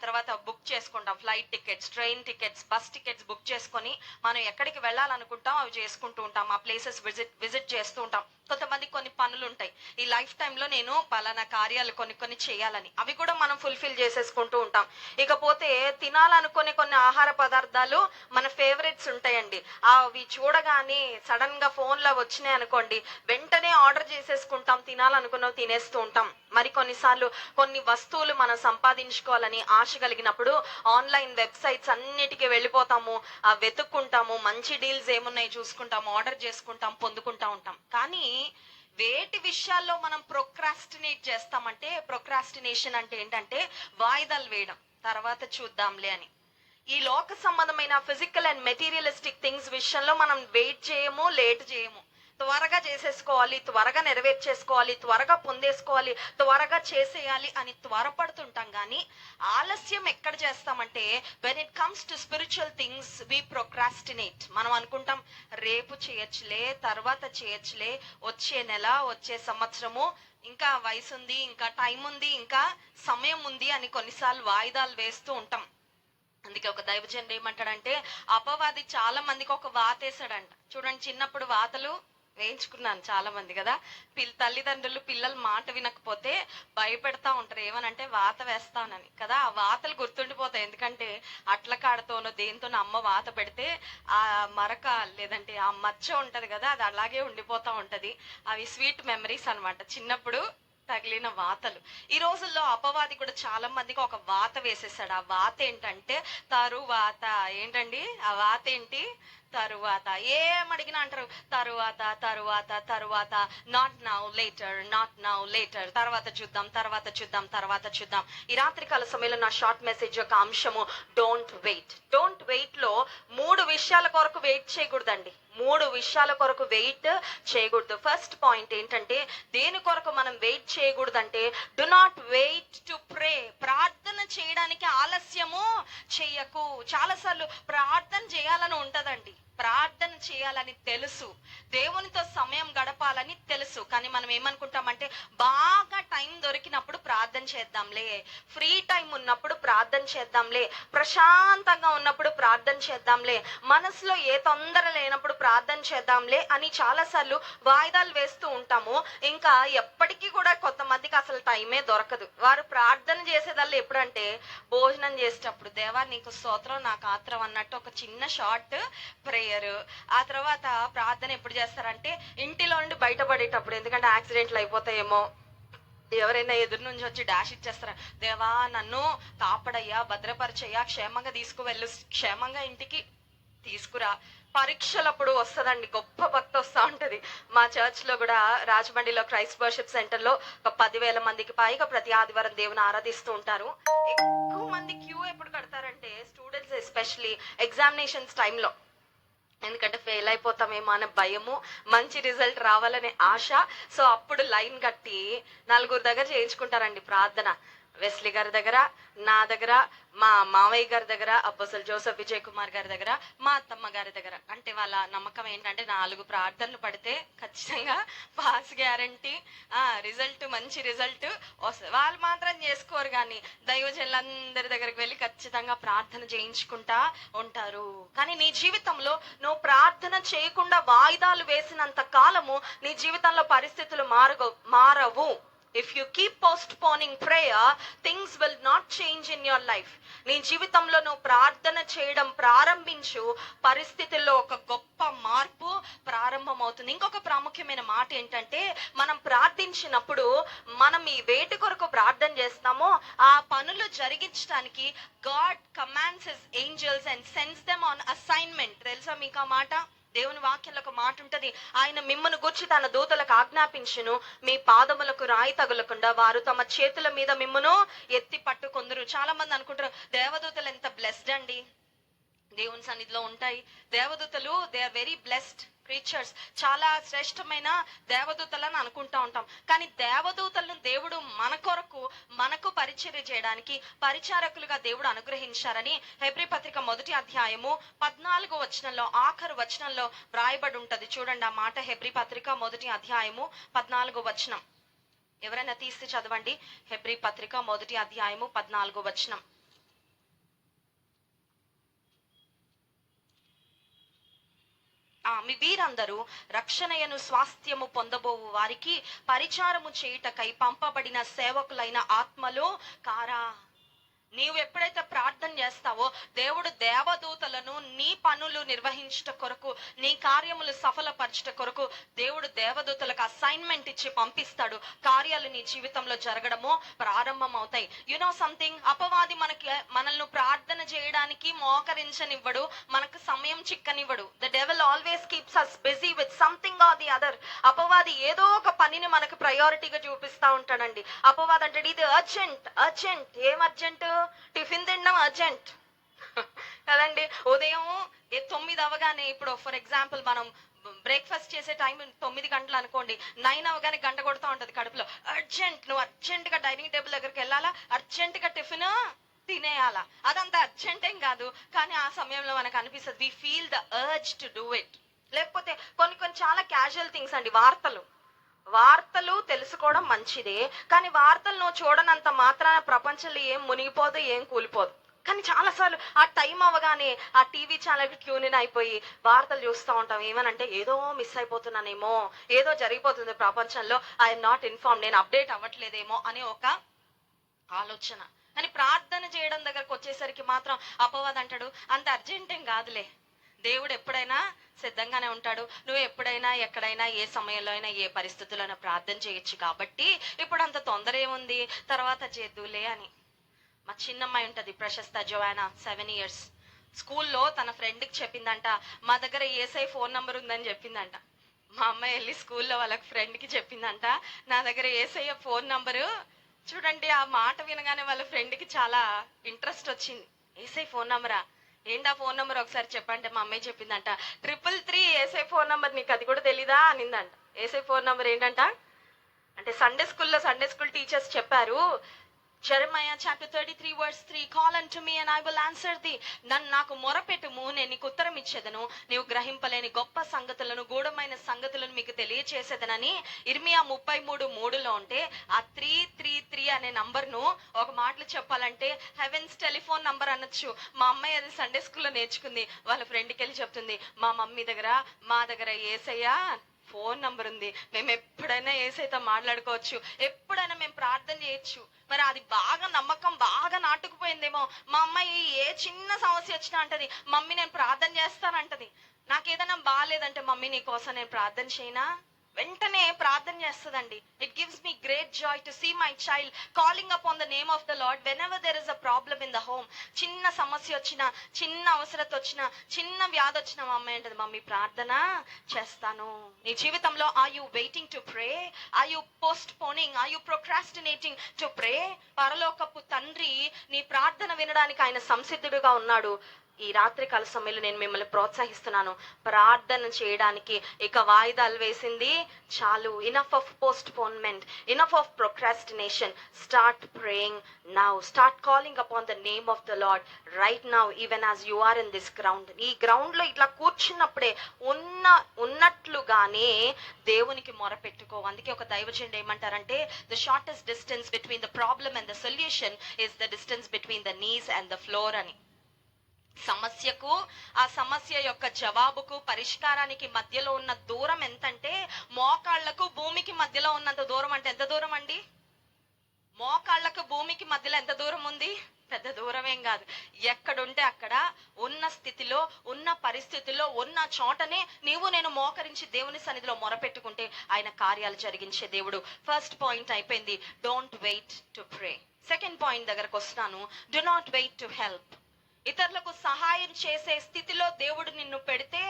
తర్వాత బుక్ చేసుకుంటాం flight tickets, train tickets, bus tickets book చేసుకొని మనం ఎక్కడికి వెళ్ళాలనుకుంటాం అవి చేసుకుంటూ ఉంటాం. ఆ ప్లేసెస్ విజిట్ చేస్తూ ఉంటాం. కొంతమంది కొన్ని పనులు ఉంటాయి, ఈ లైఫ్ టైంలో నేను పలానా కార్యాలు కొన్ని చేయాలని, అవి కూడా మనం ఫుల్ఫిల్ చేసేసుకుంటూ ఉంటాం. ఇకపోతే తినాలనుకునే కొన్ని ఆహార పదార్థాలు మన ఫేవరెట్స్ ఉంటాయండి. అవి చూడగానే సడన్ గా ఫోన్ లో వచ్చినాయి అనుకోండి, వెంటనే ఆర్డర్ చేసేసుకుంటాం, తినాలనుకున్నవి తినేస్తూ ఉంటాం. మరి కొన్నిసార్లు కొన్ని వస్తువులు మనం సంపాదించుకోవాలని ఆశ కలిగినప్పుడు ఆన్లైన్ వెబ్సైట్స్ అన్నిటికీ వెళ్ళిపోతాము, వెతుక్కుంటాము, మంచి డీల్స్ ఏమున్నాయి చూసుకుంటాము, ఆర్డర్ చేసుకుంటాం, పొందుకుంటా ఉంటాం. కానీ వేటి విషయాల్లో మనం ప్రొక్రాస్టినేట్ చేస్తామంటే, ప్రొక్రాస్టినేషన్ అంటే ఏంటంటే వాయిదాలు వేయడం, తర్వాత చూద్దాంలే అని. ఈ లోక సంబంధమైన ఫిజికల్ అండ్ మెటీరియలిస్టిక్ థింగ్స్ విషయంలో మనం వెయిట్ చేయము, లేట్ చేయము. త్వరగా చేసేసుకోవాలి, త్వరగా నెరవేర్చేసుకోవాలి, త్వరగా పొందేసుకోవాలి, త్వరగా చేసేయాలి అని త్వరపడుతుంటాం. కానీ ఆలస్యం ఎక్కడ చేస్తామంటే, when it comes to spiritual things we procrastinate. మనం అనుకుంటాం రేపు చేయొచ్చులే, తర్వాత చేయొచ్చులే, వచ్చే నెల, వచ్చే సంవత్సరము, ఇంకా వయసు ఉంది, ఇంకా టైం ఉంది, ఇంకా సమయం ఉంది అని కొన్నిసార్లు వాయిదాలు వేస్తూ ఉంటాం. అందుకే ఒక దైవజనుడు ఏమంటాడంటే, అపవాది చాలా మందికి ఒక వాత వేసాడంట. చూడండి, చిన్నప్పుడు వాతలు వేయించుకున్నాను చాలా మంది కదా. తల్లిదండ్రులు పిల్లలు మాట వినకపోతే భయపెడతా ఉంటారు, ఏమనంటే వాత వేస్తానని కదా. ఆ వాతలు గుర్తుండిపోతాయి, ఎందుకంటే అట్ల కాడతోనో దేంతోనో అమ్మ వాత పెడితే ఆ మరక లేదంటే ఆ మచ్చ ఉంటది కదా, అది అలాగే ఉండిపోతా ఉంటది. అవి స్వీట్ మెమరీస్ అన్నమాట, చిన్నప్పుడు తగిలిన వాతలు. ఈ రోజుల్లో అపవాది కూడా చాలా మందికి ఒక వాత వేసేసాడు. ఆ వాత ఏంటంటే తరువాత. ఏంటండి ఆ వాత ఏంటి? తరువాత. ఏమడిగినా అంటారు తరువాత, తరువాత, తరువాత, not now, later, not now, later, తర్వాత చూద్దాం, తర్వాత చూద్దాం, తర్వాత చూద్దాం. ఈ రాత్రికాల సమయంలో నా షార్ట్ మెసేజ్ యొక్క అంశము డోంట్ వెయిట్. డోంట్ వెయిట్ లో 3 విషయాల కొరకు వెయిట్ చేయకూడదండి. 3 విషయాల కొరకు వెయిట్ చేయకూడదు. ఫస్ట్ పాయింట్ ఏంటంటే, దేని కొరకు మనం వెయిట్ చేయకూడదంటే, do not wait to pray. ప్రార్థన చేయడానికి ఆలస్యము చెయ్యకు. చాలాసార్లు ప్రార్థన చేయాలని ఉంటదండి, ప్రార్థన చేయాలని తెలుసు, దేవునితో సమయం గడపాలని తెలుసు. కానీ మనం ఏమనుకుంటామంటే, బాగా టైం దొరికినప్పుడు ప్రార్థన చేద్దాంలే, ఫ్రీ టైం ఉన్నప్పుడు ప్రార్థన చేద్దాంలే, ప్రశాంతంగా ఉన్నప్పుడు ప్రార్థన చేద్దాంలే, మనసులో ఏ తొందర లేనప్పుడు ప్రార్థన చేద్దాంలే అని చాలాసార్లు వాయిదాలు వేస్తూ ఉంటాము. ఇంకా ఎప్పటికీ కూడా కొంతమందికి అసలు టైమే దొరకదు. వారు ప్రార్థన చేసేదల్లా ఎప్పుడంటే భోజనం చేసేటప్పుడు, దేవా నీకు స్తోత్రం, నాకు ఆత్రం అన్నట్టు ఒక చిన్న షార్ట్ ప్రేయర్. ఆ తర్వాత ప్రార్థన ఎప్పుడు చేస్తారంటే ఇంటిలో నుండి బయటపడేటప్పుడు, ఎందుకంటే యాక్సిడెంట్లు అయిపోతాయేమో, ఎవరైనా ఎదురు నుంచి వచ్చి డాష్ ఇచ్చేస్తారా, దేవా నన్ను కాపాడయ్యా, భద్రపరచయ్యా, క్షేమంగా తీసుకువెళ్ళు, క్షేమంగా ఇంటికి తీసుకురా. పరీక్షలప్పుడు వస్తుందండి, గొప్ప భక్తి వస్తూ ఉంటది. మా చర్చ్ లో కూడా, రాజమండ్రిలో క్రైస్ట్ వర్షిప్ సెంటర్ లో ఒక 10,000 మందికి పైగా ప్రతి ఆదివారం దేవుని ఆరాధిస్తూ ఉంటారు. ఎక్కువ మంది క్యూ ఎప్పుడు కడతారంటే స్టూడెంట్స్, ఎస్పెషలీ ఎగ్జామినేషన్స్ టైంలో. ఎందుకంటే ఫెయిల్ అయిపోతామేమో అనే భయము, మంచి రిజల్ట్ రావాలనే ఆశ. సో అప్పుడు లైన్ కట్టి 4 దగ్గర చేయించుకుంటారండి ప్రార్థన. వెస్లీ గారి దగ్గర, నా దగ్గర, మా మావయ్య గారి దగ్గర, అపోస్తల్ జోసెఫ్ విజయ్ కుమార్ గారి దగ్గర, మా అత్తమ్మ గారి దగ్గర. అంటే వాళ్ళ నమ్మకం ఏంటంటే 4 ప్రార్థనలు పడితే ఖచ్చితంగా పాస్ గ్యారంటీ, రిజల్ట్, మంచి రిజల్ట్ వస్తుంది. వాళ్ళు మాత్రం చేసుకోరు, కానీ దైవజనులందరి దగ్గరికి వెళ్ళి ఖచ్చితంగా ప్రార్థన చేయించుకుంటా ఉంటారు. కానీ నీ జీవితంలో నువ్వు ప్రార్థన చేయకుండా వాయిదాలు వేసినంత కాలము నీ జీవితంలో పరిస్థితులు మారవు. If you keep postponing prayer, things will not change in your life. నీ జీవితంలో నువ్వు ప్రార్థన చేయడం ప్రారంభించు, పరిస్థితుల్లో ఒక గొప్ప మార్పు ప్రారంభమవుతుంది. ఇంకొక ప్రాముఖ్యమైన మాట ఏంటంటే, మనం ప్రార్థించినప్పుడు మనం ఈ వేటి కొరకు ప్రార్థన చేస్తామో ఆ పనులు జరిగించడానికి God commands his angels and sends them on assignment. తెలుసా మీకు ఆ మాట? దేవుని వాక్యంలో ఒక మాట ఉంటది, ఆయన మిమ్మల్ని గూర్చి తన దూతలకు ఆజ్ఞాపించును, మీ పాదములకు రాయి తగులకుండా వారు తమ చేతుల మీద మిమ్మును ఎత్తి పట్టుకొందురు. చాలా మంది అనుకుంటారు దేవదూతలు ఎంత బ్లెస్డ్ అండి, దేవుని సన్నిధిలో ఉంటాయి దేవదూతలు, they are very blessed creatures, చాలా శ్రేష్టమైన దేవదూతలను అనుకుంటా ఉంటాం. కానీ దేవదూతలను దేవుడు మన కొరకు, మనకు పరిచర్య చేయడానికి పరిచారకులుగా దేవుడు అనుగ్రహించారని హెబ్రీ పత్రిక 1వ అధ్యాయము 14వ వచనంలో, ఆఖరు వచనంలో వ్రాయబడి ఉంటది. చూడండి ఆ మాట, హెబ్రీ పత్రిక 1వ అధ్యాయము 14వ వచనం. ఎవరైనా తీస్తే చదవండి. హెబ్రీ పత్రిక 1వ అధ్యాయము 14వ వచనం. మీ వీరందరూ రక్షణయను స్వాస్థ్యము పొందబోవు వారికి పరిచారము చేయుటకై పంపబడిన సేవకులైన ఆత్మలో కారా. నీవు ఎప్పుడైతే ప్రార్థన చేస్తావో దేవుడు దేవదూతలను నీ పనులు నిర్వహించుట కొరకు, నీ కార్యములు సఫలపరచుట కొరకు దేవుడు దేవదూతలకు అసైన్మెంట్ ఇచ్చి పంపిస్తాడు. కార్యాలు నీ జీవితంలో జరగడము ప్రారంభం అవుతాయి. యు నో సంథింగ్, అపవాది మనల్ని ప్రార్థన చేయడానికి మోకరించనివ్వడు, మనకు సమయం చిక్కనివ్వడు. The devil always keeps us busy with something or the other. అపవాది ఏదో ఒక పనిని మనకు ప్రయారిటీగా చూపిస్తా ఉంటాడండి. అపవాది అంటాడు ఇది అర్జెంట్ అర్జెంట్. ఏం అర్జెంట్? టిఫిన్ తినడం అర్జెంట్ కదండి. ఉదయం 9 అవగానే, ఇప్పుడు ఫర్ ఎగ్జాంపుల్ మనం బ్రేక్ఫాస్ట్ చేసే టైం 9 గంటలు అనుకోండి, 9 అవగానే గంట కొడుతూ ఉంటది కడుపులో. అర్జెంట్, నువ్వు అర్జెంట్ గా డైనింగ్ టేబుల్ దగ్గరికి వెళ్ళాలా, అర్జెంట్ గా టిఫిన్ తినేయాలా. అదంతా అర్జెంట్ ఏం కాదు, కానీ ఆ సమయంలో మనకు అనిపిస్తుంది we feel the urge to do it. లేకపోతే కొన్ని చాలా క్యాజువల్ థింగ్స్ అండి. వార్తలు తెలుసుకోవడం మంచిదే, కానీ వార్తలు నువ్వు చూడనంత మాత్రాన ప్రపంచంలో ఏం మునిగిపోదు, ఏం కూలిపోదు. కానీ చాలాసార్లు ఆ టైం అవ్వగానే ఆ టీవీ ఛానల్కి ట్యూన్ అయిపోయి వార్తలు చూస్తూ ఉంటాం. ఏమనంటే ఏదో మిస్ అయిపోతున్నానేమో, ఏదో జరిగిపోతుంది ప్రపంచంలో, ఐఎమ్ నాట్ ఇన్ఫార్మ్, నేను అప్డేట్ అవ్వట్లేదేమో అనే ఒక ఆలోచన. కానీ ప్రార్థన చేయడం దగ్గరకు వచ్చేసరికి మాత్రం అపవాది అంటాడు అంత అర్జెంట్ ఏం కాదులే, దేవుడు ఎప్పుడైనా సిద్ధంగానే ఉంటాడు, నువ్వు ఎప్పుడైనా ఎక్కడైనా ఏ సమయంలో అయినా ఏ పరిస్థితుల్లో ప్రార్థన చేయొచ్చు, కాబట్టి ఇప్పుడు అంత తొందర ఏముంది, తర్వాత చేద్దులే అని. మా చిన్నమ్మాయి ఉంటది ప్రశస్త జోయానా, 7 years. స్కూల్లో తన ఫ్రెండ్కి చెప్పిందంట, మా దగ్గర ఏసై ఫోన్ నంబర్ ఉందని చెప్పిందంట. మా అమ్మాయి వెళ్ళి స్కూల్లో వాళ్ళ ఫ్రెండ్కి చెప్పిందంట, నా దగ్గర ఏసై ఫోన్ నంబరు. చూడండి, ఆ మాట వినగానే వాళ్ళ ఫ్రెండ్కి చాలా ఇంట్రెస్ట్ వచ్చింది. ఏసై ఫోన్ నంబరా, ఏంటా ఫోన్ నెంబర్ ఒకసారి చెప్పంటే మా అమ్మాయి చెప్పిందంట 333 ఏసై ఫోన్ నెంబర్, నీకు అది కూడా తెలీదా అనిందంట. ఏసై ఫోన్ నెంబర్ ఏంటంట అంటే సండే స్కూల్ టీచర్స్ చెప్పారు, Jeremiah chapter 33 verse 3, call unto me and I will answer thee. నాకు మొరపెట్టుము, నేను నీకు ఉత్తరం ఇచ్చేదను, నీవు గ్రహింపలేని గొప్ప సంగతులను, గూఢమైన సంగతులను మీకు తెలియచేసేదనని ఇర్మియా 33:3లో ఉంటే, ఆ 333 అనే నంబర్ను ఒక మాటలు చెప్పాలంటే హెవెన్స్ టెలిఫోన్ నంబర్ అనొచ్చు. మా అమ్మాయి అది సండే స్కూల్లో నేర్చుకుంది. వాళ్ళ ఫ్రెండ్కి వెళ్ళి చెప్తుంది, మా మా దగ్గర ఏసయ్యా ఫోన్ నంబర్ ఉంది, మేము ఎప్పుడైనా ఏసైతే మాట్లాడుకోవచ్చు, ఎప్పుడైనా మేము ప్రార్థన చేయొచ్చు. మరి అది బాగా నమ్మకం బాగా నాటుకుపోయిందేమో. మా అమ్మాయి ఏ చిన్న సమస్య వచ్చినా అంటది, మమ్మీ నేను ప్రార్థన చేస్తానంటది. నాకేదైనా బాగాలేదంటే, మమ్మీ నీ కోసం నేను ప్రార్థన చేయనా, వెంటనే ప్రార్థన చేస్తుందండి. It gives me great joy to see my child calling upon the name of the Lord whenever there is a problem in the home. చిన్న సమస్య వచ్చినా, చిన్న అవసరత వచ్చినా, చిన్న వ్యాధి వచ్చినా మా అమ్మాయి అంటది, మమ్మీ ప్రార్థన చేస్తాను. నీ జీవితంలో are you waiting to pray, are you postponing, are you procrastinating to pray? పరలోకపు తండ్రి నీ ప్రార్థన వినడానికి ఆయన సంసిద్ధుడుగా ఉన్నాడు. ఈ రాత్రి కాల సమయంలో నేను మిమ్మల్ని ప్రోత్సహిస్తున్నాను, ప్రార్థన చేయడానికి ఇక వాయిదాలు వేసింది చాలు. Enough of postponement, enough of procrastination. Start praying now, start calling upon the name of the lord right now, even as you are in this ground. ఈ గ్రౌండ్ లో ఇట్లా కూర్చున్నప్పుడే ఉన్నట్లుగానే దేవునికి మొరపెట్టుకో. అందుకే ఒక దైవజనుడు ఏమంటారంటే, the shortest distance between the problem and the solution is the distance between the knees and the floor అని. సమస్యకు, ఆ సమస్య యొక్క జవాబుకు, పరిష్కారానికి మధ్యలో ఉన్న దూరం ఎంతంటే, మోకాళ్లకు భూమికి మధ్యలో ఉన్నంత దూరం. అంటే ఎంత దూరం అండి? మోకాళ్లకు భూమికి మధ్యలో ఎంత దూరం ఉంది? పెద్ద దూరమేం కాదు. ఎక్కడుంటే అక్కడ ఉన్న స్థితిలో, ఉన్న పరిస్థితుల్లో, ఉన్న చోటనే నీవు నేను మోకరించి దేవుని సన్నిధిలో మొరపెట్టుకుంటే ఆయన కార్యాలు జరిగించే దేవుడు. ఫస్ట్ పాయింట్ అయిపోయింది, don't wait to pray. Second point దగ్గరకు వస్తున్నాను, do not wait to help. ఇతరులకు సహాయం చేసే స్థితిలో దేవుడు నిన్ను పెడితే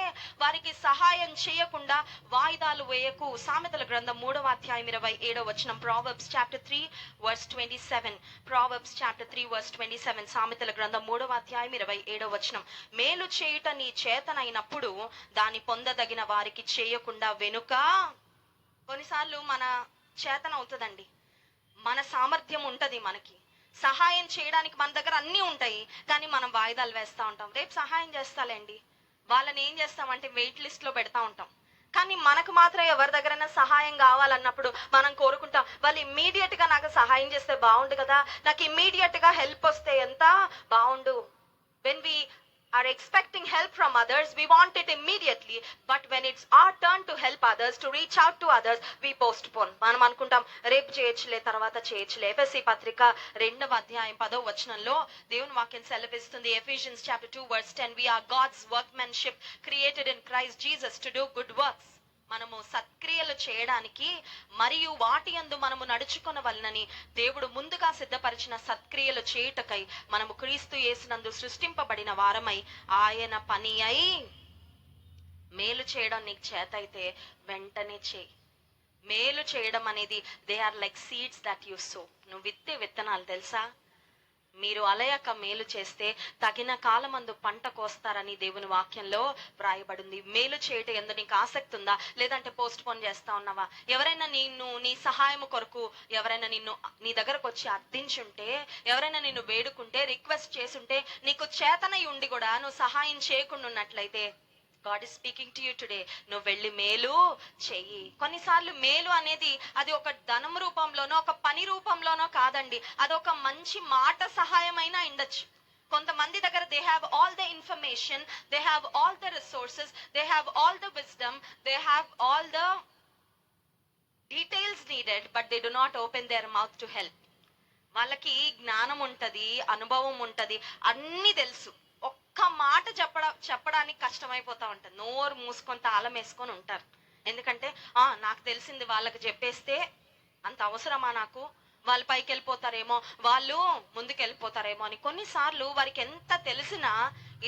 వారికి సహాయం చేయకుండా వాయిదాలు వేయకు. సామెతల గ్రంథం 3వ అధ్యాయం 27వ వచనం, Proverbs chapter 3 verse 27. Proverbs chapter 3 verse 27. సామెతల గ్రంథం 3వ అధ్యాయం 27వ వచనం, మేలు చేయుట నీ చేతనైనప్పుడు దాని పొందదగిన వారికి చేయకుండా వెనుక. కొన్నిసార్లు మన చేతన అవుతుందండి, మన సామర్థ్యం ఉంటది, మనకి సహాయం చేయడానికి మన దగ్గర అన్నీ ఉంటాయి, కానీ మనం వాయిదాలు వేస్తూ ఉంటాం. రేపు సహాయం చేస్తాలేండి, వాళ్ళని ఏం చేస్తామంటే వెయిట్ లిస్ట్ లో పెడతా ఉంటాం. కానీ మనకు మాత్రం ఎవరి దగ్గరైనా సహాయం కావాలన్నప్పుడు మనం కోరుకుంటాం, వాళ్ళు ఇమ్మీడియట్ గా నాకు సహాయం చేస్తే బాగుండు కదా, నాకు ఇమ్మీడియట్ గా హెల్ప్ వస్తే ఎంత బాగుండు. When we are expecting help from others, we want it immediately, but when it's our turn to help others, to reach out to others, we postpone. మనం అనుకుంటాం రేపు చేయొచ్చులే, తర్వాత చేయొచ్చులే. ఎఫెసీ పత్రిక 2వ అధ్యాయం 10వ వచనంలో దేవుని వాక్యం సెలవిస్తుంది. Ephesians chapter 2 verse 10, we are God's workmanship created in Christ Jesus to do good works. మనము సత్క్రియలు చేయడానికి మరియు వాటి యందు మనము నడుచుకొనవలనని దేవుడు ముందుగా సిద్ధపరిచిన సత్క్రియలు చేయుటకై మనము క్రీస్తు యేసునందు సృష్టింపబడిన వారమై ఆయన పని అయి మేలు చేయడం నీకు చేతైతే వెంటనే చేయి. మేలు చేయడం అనేది they are like seeds that you sow. నువ్వు విత్తే విత్తనాలు తెలుసా? మీరు అలయక మేలు చేస్తే తగిన కాలమందు పంట కోస్తారని దేవుని వాక్యంలో వ్రాయబడింది. మేలు చేయటం ఎందు నీకు ఆసక్తి ఉందా, లేదంటే పోస్ట్ పోన్ చేస్తా ఉన్నావా? ఎవరైనా నీ సహాయం కొరకు ఎవరైనా నీ దగ్గరకు వచ్చి అర్థించుంటే, ఎవరైనా నిన్ను వేడుకుంటే, రిక్వెస్ట్ చేసుంటే, నీకు చేతనై ఉండి కూడా నువ్వు సహాయం చేయకుండా ఉన్నట్లయితే God is speaking to you today. నువ్వు వెళ్ళి మేలు చెయ్యి. కొన్నిసార్లు మేలు అనేది అది ఒక ధనం రూపంలోనో ఒక పని రూపంలోనో కాదండి, అదొక మంచి మాట సహాయమైనా ఉండొచ్చు. కొంతమంది దగ్గర they have all the information, they have all the resources, they have all the wisdom, they have all the details needed, but they do not open there mouth to help. వాళ్ళకి జ్ఞానం ఉంటది, అనుభవం ఉంటది, అన్ని తెలుసు, ఒక్క మాట చెప్పడానికి కష్టమైపోతా ఉంటుంది. నోరు మూసుకొని తాళం వేసుకొని ఉంటారు. ఎందుకంటే నాకు తెలిసింది వాళ్ళకి చెప్పేస్తే అంత అవసరమా నాకు, వాళ్ళు పైకి వెళ్ళిపోతారేమో, వాళ్ళు ముందుకు వెళ్ళిపోతారేమో అని. కొన్నిసార్లు వారికి ఎంత తెలిసినా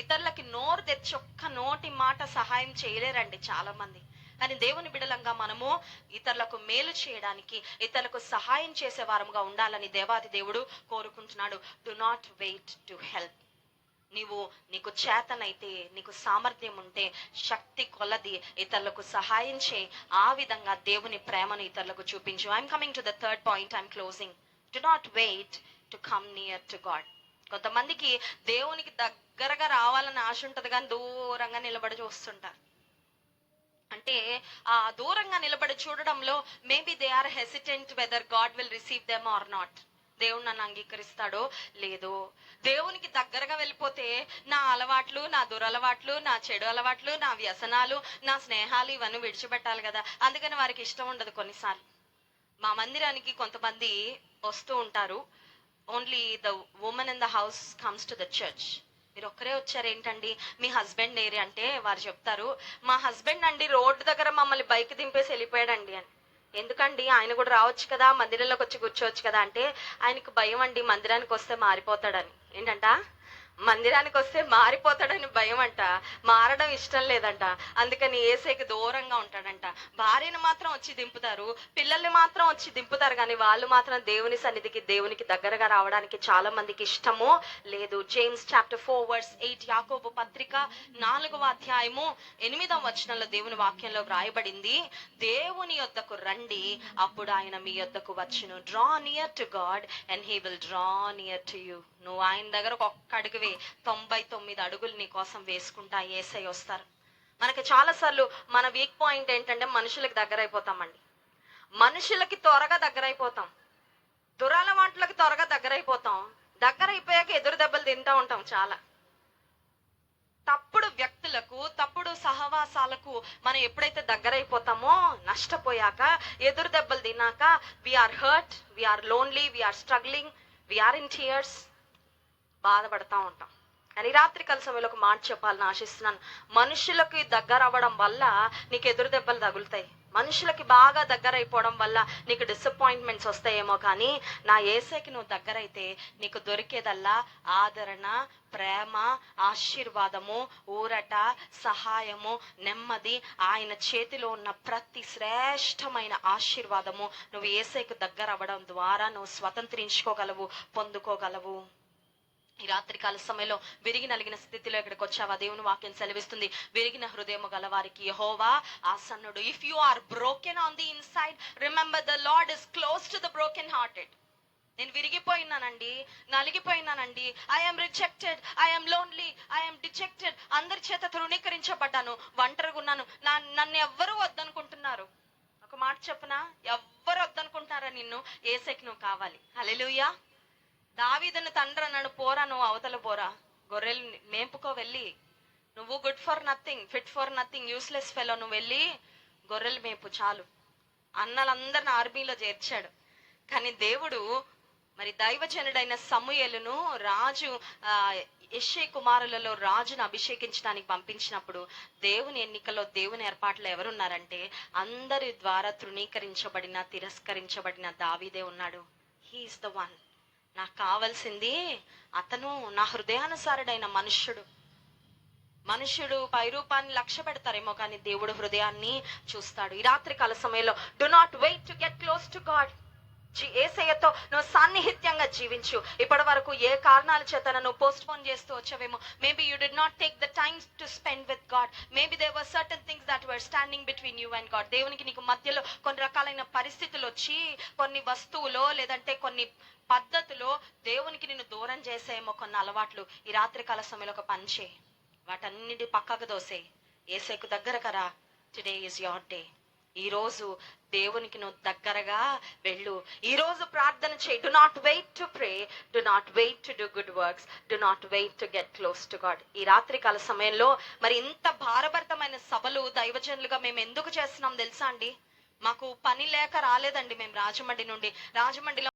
ఇతరులకి నోరు తెచ్చి ఒక్క నోటి మాట సహాయం చేయలేరండి చాలా మంది. కానీ దేవుని బిడలంగా మనము ఇతరులకు మేలు చేయడానికి, ఇతరులకు సహాయం చేసే వారముగా ఉండాలని దేవాది దేవుడు కోరుకుంటున్నాడు. Do not wait to help. నీకు చేతనైతే, నీకు సామర్థ్యం ఉంటే శక్తి కొలది ఇతరులకు సహాయం చేయి. ఆ విధంగా దేవుని ప్రేమను ఇతరులకు చూపించు. I'm coming to the third point, I'm closing. Do not wait to come near to God. కొంతమందికి దేవునికి దగ్గరగా రావాలని ఆశ ఉంటది, కానీ దూరంగా నిలబడి చూస్తుంటారు. అంటే ఆ దూరంగా నిలబడి చూడడంలో maybe they are hesitant whether God will receive them or not. దేవుడు నన్ను అంగీకరిస్తాడో లేదో. దేవునికి దగ్గరగా వెళ్ళిపోతే నా అలవాట్లు, నా దురలవాట్లు, నా చెడు అలవాట్లు, నా వ్యసనాలు, నా స్నేహాలు ఇవన్నీ విడిచిపెట్టాలి కదా. అందుకని వారికి ఇష్టం ఉండదు. కొన్నిసార్లు మా మందిరానికి కొంతమంది వస్తూ ఉంటారు. Only the women in the house comes to the church. మీరు ఒక్కరే వచ్చారు ఏంటండి, మీ హస్బెండ్ ఏరి అంటే వారు చెప్తారు, మా హస్బెండ్ అండి రోడ్డు దగ్గర మమ్మల్ని బైక్ దింపేసి వెళ్ళిపోయాడండి అని. ఎందుకండి, ఆయన కూడా రావచ్చు కదా, మందిరంలోకి వచ్చి కూర్చోవచ్చు కదా అంటే ఆయనకు భయం అండి, మందిరానికి వస్తే మారిపోతాడని. ఏంటంట, మందిరానికి వస్తే మారిపోతాడని భయం అంట. మారడం ఇష్టం లేదంట. అందుకని యేసేకి దూరంగా ఉంటాడంట. భార్యను మాత్రం వచ్చి దింపుతారు, పిల్లల్ని మాత్రం వచ్చి దింపుతారు, కానీ వాళ్ళు మాత్రం దేవుని సన్నిధికి, దేవునికి దగ్గరగా రావడానికి చాలా మందికి ఇష్టము లేదు. జేమ్స్ చాప్టర్ 4 verse 8, యాకోబు పత్రిక 4వ అధ్యాయము 8వ వచనంలో దేవుని వాక్యంలో వ్రాయబడింది, దేవుని యొద్దకు రండి, అప్పుడు ఆయన మీ యొద్దకు వచ్చును. Draw near to God and he will draw near to you. నువ్వు ఆయన దగ్గర ఒక్క అడుగువే, 99 అడుగులు నీ కోసం వేసుకుంటా యేసై వస్తారు. మనకి చాలా సార్లు మన వీక్ పాయింట్ ఏంటంటే మనుషులకి దగ్గర అయిపోతామండి. మనుషులకి త్వరగా దగ్గర అయిపోతాం, దురలవాట్లకి త్వరగా దగ్గర అయిపోతాం. దగ్గర అయిపోయాక ఎదురు దెబ్బలు తింటా ఉంటాం. చాలా తప్పుడు వ్యక్తులకు, తప్పుడు సహవాసాలకు మనం ఎప్పుడైతే దగ్గర అయిపోతామో, నష్టపోయాక, ఎదురు దెబ్బలు తిన్నాక, we are hurt, we are lonely, we are struggling, we are in tears, బాధపడతా ఉంటాం. కానీ రాత్రికాల సమయంలో ఒక మాట చెప్పాలని ఆశిస్తున్నాను. మనుషులకి దగ్గర అవ్వడం వల్ల నీకు ఎదురు దెబ్బలు తగులుతాయి. మనుషులకి బాగా దగ్గర అయిపోవడం వల్ల నీకు డిసప్పాయింట్మెంట్స్ వస్తాయేమో, కానీ నా యేసయ్యకి నువ్వు దగ్గరైతే నీకు దొరికేదల్లా ఆదరణ, ప్రేమ, ఆశీర్వాదము, ఊరట, సహాయము, నెమ్మది. ఆయన చేతిలో ఉన్న ప్రతి శ్రేష్టమైన ఆశీర్వాదము నువ్వు యేసయ్యకు దగ్గర అవ్వడం ద్వారా నువ్వు స్వతంత్రించుకోగలవు, పొందుకోగలవు. ఈ రాత్రికాల సమయంలో విరిగి నలిగిన స్థితిలో ఇక్కడికి వచ్చావా? దేవుని వాక్యం సెలవిస్తుంది, విరిగిన హృదయము గలవారికి యెహోవా ఆసన్నుడు. If you are broken on the inside, remember the Lord is close to the broken hearted. నేను విరిగిపోయినానండి, నలిగిపోయినానండి, I'm rejected, I'm lonely, I'm dejected, అందరి చేత తృణీకరించబడ్డాను, ఒంటరిగా ఉన్నాను, నన్ను ఎవ్వరూ వద్దనుకుంటున్నారు. ఒక మాట చెప్పనా, ఎవ్వరు వద్దనుకుంటున్నారా నిన్ను? యేసయ్యకి నువ్వు కావాలి. హల్లెలూయా. దావీదును తండ్రి అన్నాడు, పోరా నువ్వు అవతల పోరా, గొర్రెలు మేపుకో వెళ్ళి, నువ్వు good for nothing, fit for nothing, useless fellow, నువ్వు వెళ్ళి గొర్రెలు మేపు చాలు. అన్నలందరిని ఆర్మీలో చేర్చాడు. కానీ దేవుడు మరి దైవజనుడైన సమూయేలును రాజు యెష్షై కుమారులలో రాజును అభిషేకించడానికి పంపించినప్పుడు దేవుని ఎన్నికలో, దేవుని ఏర్పాట్లో ఎవరున్నారంటే అందరి ద్వారా తృణీకరించబడిన, తిరస్కరించబడిన దావీదే ఉన్నాడు. He is the one. నాకు కావాల్సింది అతను, నా హృదయానుసారుడైన మనుష్యుడు పై రూపాన్ని లక్ష్య పెడతారేమో, కానీ దేవుడు హృదయాన్ని చూస్తాడు. ఈ రాత్రి కాల సమయంలో do not wait to get close to God. యేసయ్యతో నువ్వు సాన్నిహిత్యంగా జీవించు. ఇప్పటి వరకు ఏ కారణాల చేత నువ్వు పోస్ట్ పోన్ చేస్తూ వచ్చావేమో. Maybe you did not take the time to spend with God. Maybe there were certain things that were standing between you and God. దేవునికి నీకు మధ్యలో కొన్ని రకాలైన పరిస్థితులు వచ్చి, కొన్ని వస్తువులో లేదంటే కొన్ని పద్ధతిలో దేవునికి నిన్ను దూరం చేసేమో కొన్ని అలవాట్లు. ఈ రాత్రి కాల సమయంలో ఒక పని చేయి, వాటన్నిటి పక్కకు దోసే, యేసయ్యకు దగ్గరకు రా. Today is your day. ఈ రోజు దేవునికి నువ్వు దగ్గరగా వెళ్ళు. ఈ రోజు ప్రార్థన చేయి. Do not wait to pray, do not wait to do good works, do not wait to get close to God. ఈ రాత్రి కాల సమయంలో మరి ఇంత భారభరితమైన సభలు దైవజనులుగా మేము ఎందుకు చేస్తున్నాం తెలుసా అండి? మాకు పని లేక రాలేదండి మేము రాజమండ్రి నుండి. రాజమండ్రిలో